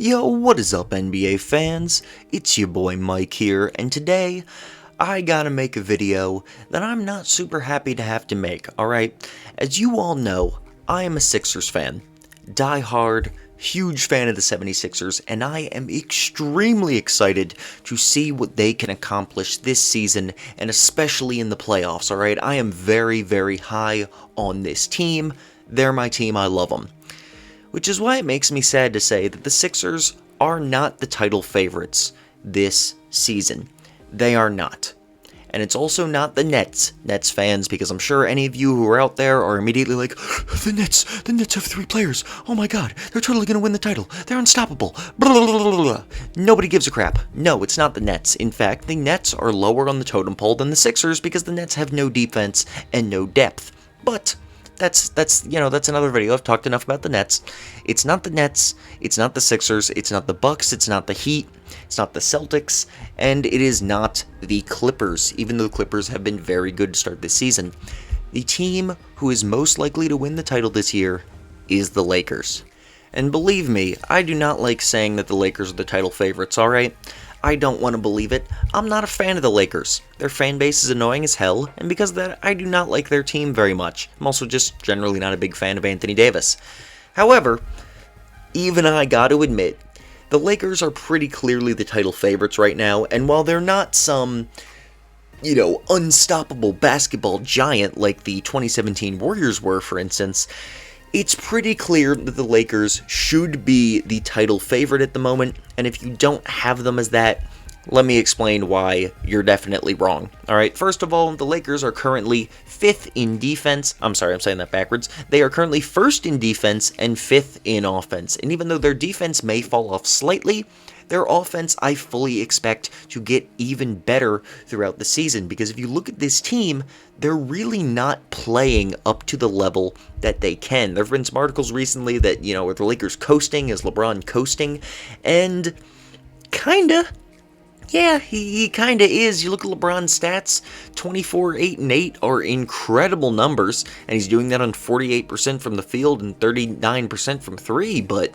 Yo, what is up, NBA fans? It's your boy Mike here, and today I gotta make a video that I'm not super happy to have to make, alright? As you all know, I am a Sixers fan. Die hard, huge fan of the 76ers, and I am extremely excited to see what they can accomplish this season, and especially in the playoffs, alright? I am very, very high on this team. They're my team, I love them. Which is why it makes me sad to say that the Sixers are not the title favorites this season. They are not. And it's also not the Nets fans, because I'm sure any of you who are out there are immediately like, the Nets have 3 players. Oh my god, they're totally going to win the title. They're unstoppable. Blah, blah, blah, blah, blah. Nobody gives a crap. No, it's not the Nets. In fact, the Nets are lower on the totem pole than the Sixers because the Nets have no defense and no depth. But that's another video. I've talked enough about the Nets. It's not the Nets, it's not the Sixers, it's not the Bucks, it's not the Heat, it's not the Celtics, and it is not the Clippers, even though the Clippers have been very good to start this season. The team who is most likely to win the title this year is the Lakers. And believe me, I do not like saying that the Lakers are the title favorites, alright? I don't want to believe it. I'm not a fan of the Lakers. Their fan base is annoying as hell, and because of that, I do not like their team very much. I'm also just generally not a big fan of Anthony Davis. However, even I gotta admit, the Lakers are pretty clearly the title favorites right now, and while they're not some, unstoppable basketball giant like the 2017 Warriors were, for instance, it's pretty clear that the Lakers should be the title favorite at the moment, and if you don't have them as that, let me explain why you're definitely wrong. Alright, first of all, the Lakers are currently 5th in defense. I'm sorry, I'm saying that backwards. They are currently 1st in defense and 5th in offense, and even though their defense may fall off slightly, their offense I fully expect to get even better throughout the season, because if you look at this team, they're really not playing up to the level that they can. There have been some articles recently that, are the Lakers coasting? Is LeBron coasting? And kinda. Yeah, he kinda is. You look at LeBron's stats, 24, 8, and 8 are incredible numbers, and he's doing that on 48% from the field and 39% from 3, but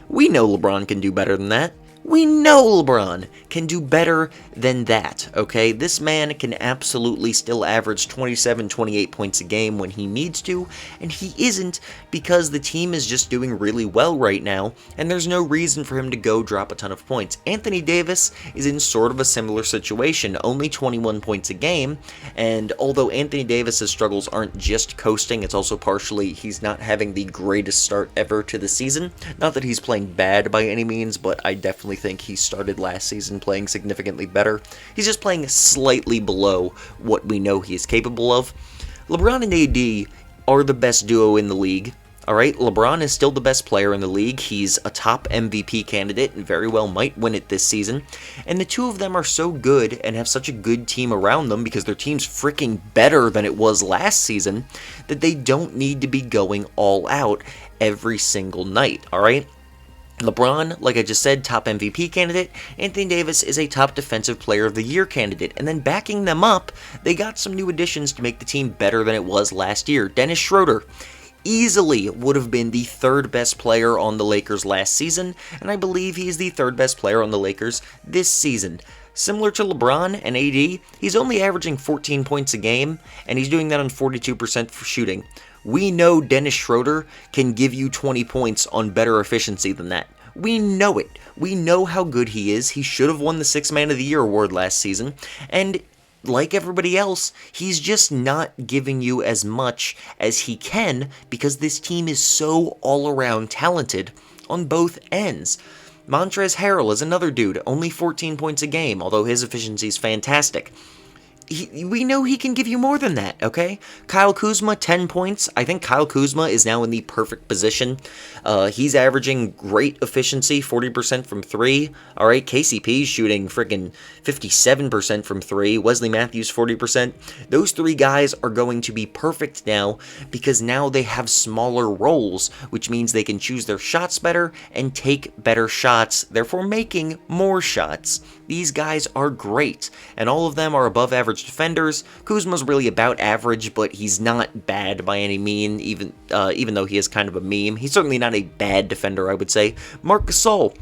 we know LeBron can do better than that. We know LeBron can do better than that, okay? This man can absolutely still average 27, 28 points a game when he needs to, and he isn't because the team is just doing really well right now, and there's no reason for him to go drop a ton of points. Anthony Davis is in sort of a similar situation, only 21 points a game, and although Anthony Davis's struggles aren't just coasting, it's also partially he's not having the greatest start ever to the season. Not that he's playing bad by any means, but I definitely think he started last season playing significantly better. He's just playing slightly below what we know he is capable of. LeBron and AD are the best duo in the league. Alright, LeBron is still the best player in the league. He's a top MVP candidate and very well might win it this season. And the two of them are so good and have such a good team around them because their team's freaking better than it was last season that they don't need to be going all out every single night, alright? LeBron, like I just said, top MVP candidate. Anthony Davis is a top defensive player of the year candidate. And then backing them up, they got some new additions to make the team better than it was last year. Dennis Schroeder easily would have been the 3rd best player on the Lakers last season, and I believe he is the 3rd best player on the Lakers this season. Similar to LeBron and AD, he's only averaging 14 points a game, and he's doing that on 42% for shooting. We know Dennis Schroeder can give you 20 points on better efficiency than that. We know it. We know how good he is. He should have won the 6th Man of the Year award last season, and like everybody else, he's just not giving you as much as he can because this team is so all-around talented on both ends. Montrezl Harrell is another dude, only 14 points a game, although his efficiency is fantastic. We know he can give you more than that, okay? Kyle Kuzma, 10 points. I think Kyle Kuzma is now in the perfect position. He's averaging great efficiency, 40% from 3. All right, KCP's shooting freaking 57% from 3. Wesley Matthews, 40%. Those 3 guys are going to be perfect now because now they have smaller roles, which means they can choose their shots better and take better shots, therefore making more shots. These guys are great, and all of them are above average defenders. Kuzma's really about average, but he's not bad by any mean, even though he is kind of a meme. He's certainly not a bad defender, I would say. Marc Gasol,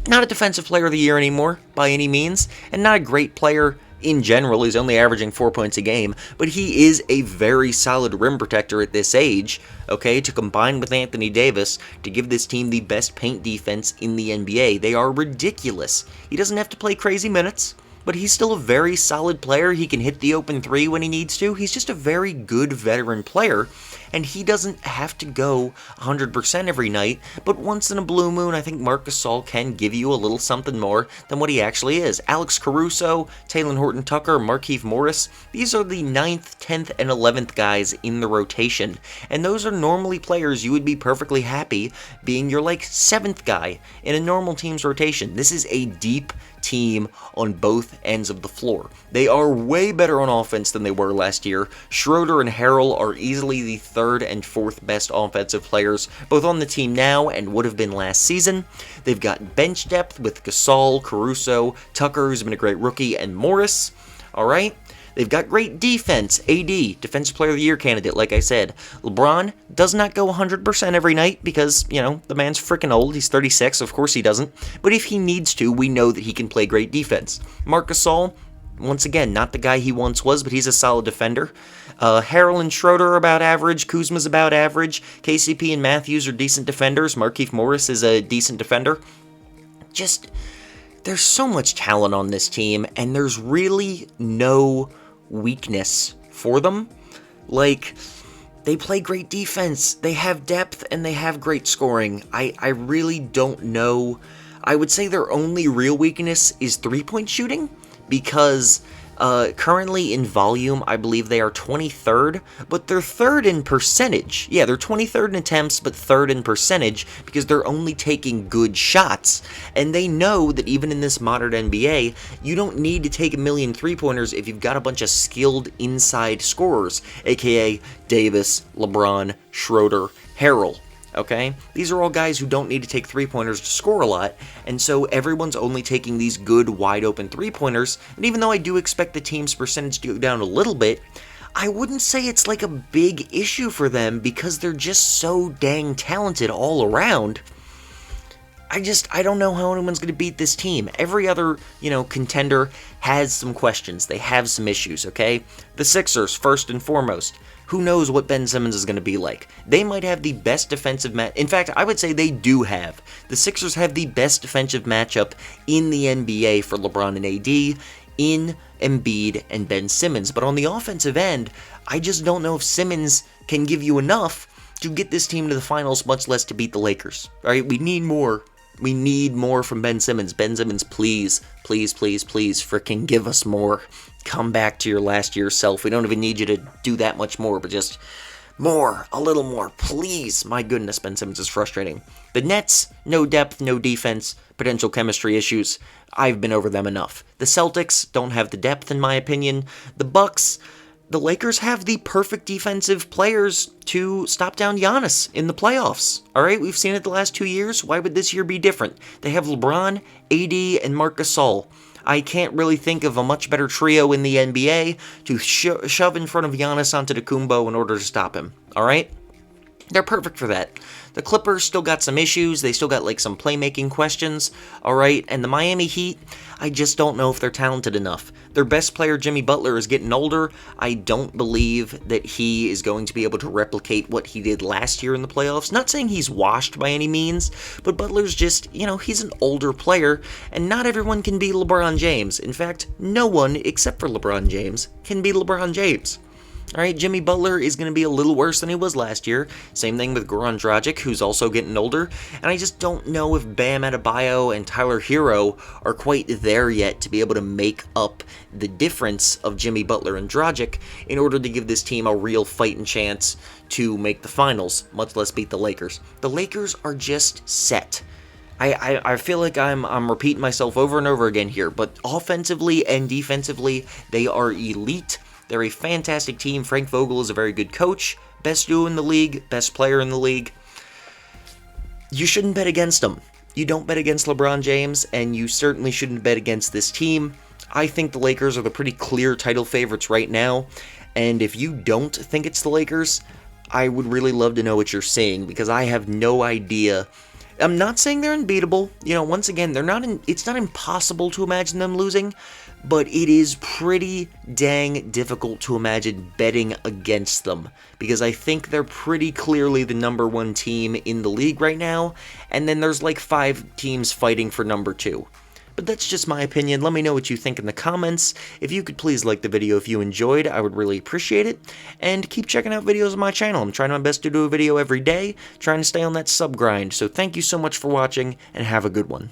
Not a defensive player of the year anymore, by any means, and not a great player in general. He's only averaging 4 points a game, but he is a very solid rim protector at this age, okay, to combine with Anthony Davis to give this team the best paint defense in the NBA. They are ridiculous. He doesn't have to play crazy minutes, but he's still a very solid player. He can hit the open three when he needs to. He's just a very good veteran player, and he doesn't have to go 100% every night, but once in a blue moon, I think Marc Gasol can give you a little something more than what he actually is. Alex Caruso, Talen Horton-Tucker, Markieff Morris, these are the 9th, 10th, and 11th guys in the rotation, and those are normally players you would be perfectly happy being your, 7th guy in a normal team's rotation. This is a deep team on both ends of the floor. They are way better on offense than they were last year. Schroeder and Harrell are easily the 3rd and 4th best offensive players, both on the team now and would have been last season. They've got bench depth with Gasol, Caruso, Tucker, who's been a great rookie, and Morris. Alright? They've got great defense. AD, Defensive Player of the Year candidate, like I said. LeBron does not go 100% every night because, the man's freaking old. He's 36, of course he doesn't. But if he needs to, we know that he can play great defense. Marc Gasol, once again, not the guy he once was, but he's a solid defender. Harrell and Schroeder are about average. Kuzma's about average. KCP and Matthews are decent defenders. Markieff Morris is a decent defender. There's so much talent on this team, and there's really no weakness for them. They play great defense, they have depth, and they have great scoring. I really don't know. I would say their only real weakness is three-point shooting, because currently in volume, I believe they are 23rd, but they're 3rd in percentage. Yeah, they're 23rd in attempts, but 3rd in percentage, because they're only taking good shots. And they know that even in this modern NBA, you don't need to take a million three-pointers if you've got a bunch of skilled inside scorers, aka Davis, LeBron, Schroeder, Harrell. Okay? These are all guys who don't need to take three-pointers to score a lot, and so everyone's only taking these good, wide-open three-pointers, and even though I do expect the team's percentage to go down a little bit, I wouldn't say it's a big issue for them because they're just so dang talented all around. I don't know how anyone's going to beat this team. Every other, contender has some questions. They have some issues, okay? The Sixers, first and foremost. Who knows what Ben Simmons is going to be like? They might have the best defensive In fact, I would say they do have. The Sixers have the best defensive matchup in the NBA for LeBron and AD, in Embiid and Ben Simmons. But on the offensive end, I just don't know if Simmons can give you enough to get this team to the finals, much less to beat the Lakers. All right, we need more. We need more from Ben Simmons. Ben Simmons, please, please, please, please, freaking give us more. Come back to your last year's self. We don't even need you to do that much more, but just more, a little more, please. My goodness, Ben Simmons is frustrating. The Nets, no depth, no defense, potential chemistry issues. I've been over them enough. The Celtics don't have the depth, in my opinion. The Bucks, the Lakers have the perfect defensive players to stop down Giannis in the playoffs. All right, we've seen it the last 2 years. Why would this year be different? They have LeBron, AD, and Marc Gasol. I can't really think of a much better trio in the NBA to shove in front of Giannis Antetokounmpo in order to stop him. All right? They're perfect for that. The Clippers still got some issues. They still got some playmaking questions. All right? And the Miami Heat, I just don't know if they're talented enough. Their best player, Jimmy Butler, is getting older. I don't believe that he is going to be able to replicate what he did last year in the playoffs. Not saying he's washed by any means, but Butler's just, he's an older player, and not everyone can be LeBron James. In fact, no one, except for LeBron James, can be LeBron James. All right, Jimmy Butler is going to be a little worse than he was last year. Same thing with Goran Dragic, who's also getting older. And I just don't know if Bam Adebayo and Tyler Hero are quite there yet to be able to make up the difference of Jimmy Butler and Dragic in order to give this team a real fighting chance to make the finals, much less beat the Lakers. The Lakers are just set. I feel like I'm repeating myself over and over again here, but offensively and defensively, they are elite. They're a fantastic team. Frank Vogel is a very good coach. Best duo in the league. Best player in the league. You shouldn't bet against them. You don't bet against LeBron James, and you certainly shouldn't bet against this team. I think the Lakers are the pretty clear title favorites right now, and if you don't think it's the Lakers, I would really love to know what you're saying, because I have no idea I'm not saying they're unbeatable. You know, once again, it's not impossible to imagine them losing, but it is pretty dang difficult to imagine betting against them, because I think they're pretty clearly the number one team in the league right now, and then there's like 5 teams fighting for number 2. But that's just my opinion. Let me know what you think in the comments. If you could please like the video if you enjoyed, I would really appreciate it. And keep checking out videos on my channel. I'm trying my best to do a video every day, trying to stay on that sub grind. So thank you so much for watching, and have a good one.